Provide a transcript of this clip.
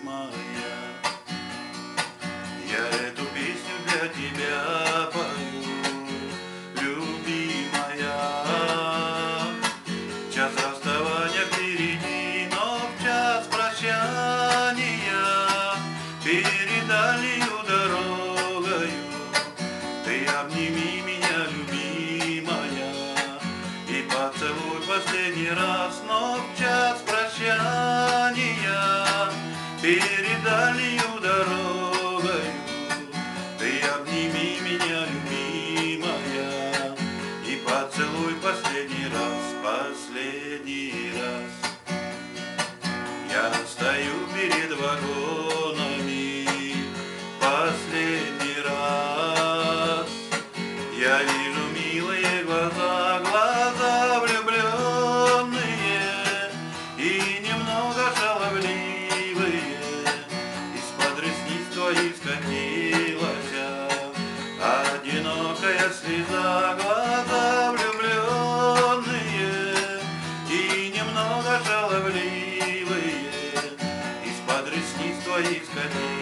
моя. Я эту песню для тебя пою, любимая. Час расставания впереди, но в час прощания перед дальнюю дорогою ты обними меня, любимая, и поцелуй последний раз, но в час прощания перед дальнюю дорогою ты обними меня, любимая, и поцелуй последний раз, последний раз. Я стою перед вагонами последний раз. Я вижу милые глаза, глаза влюбленные и немного шаловливые. Из-под ресниц твоих скатилась одинокая слеза. Глаза влюбленные и немного шаловливые, из-под ресниц твоих скатилась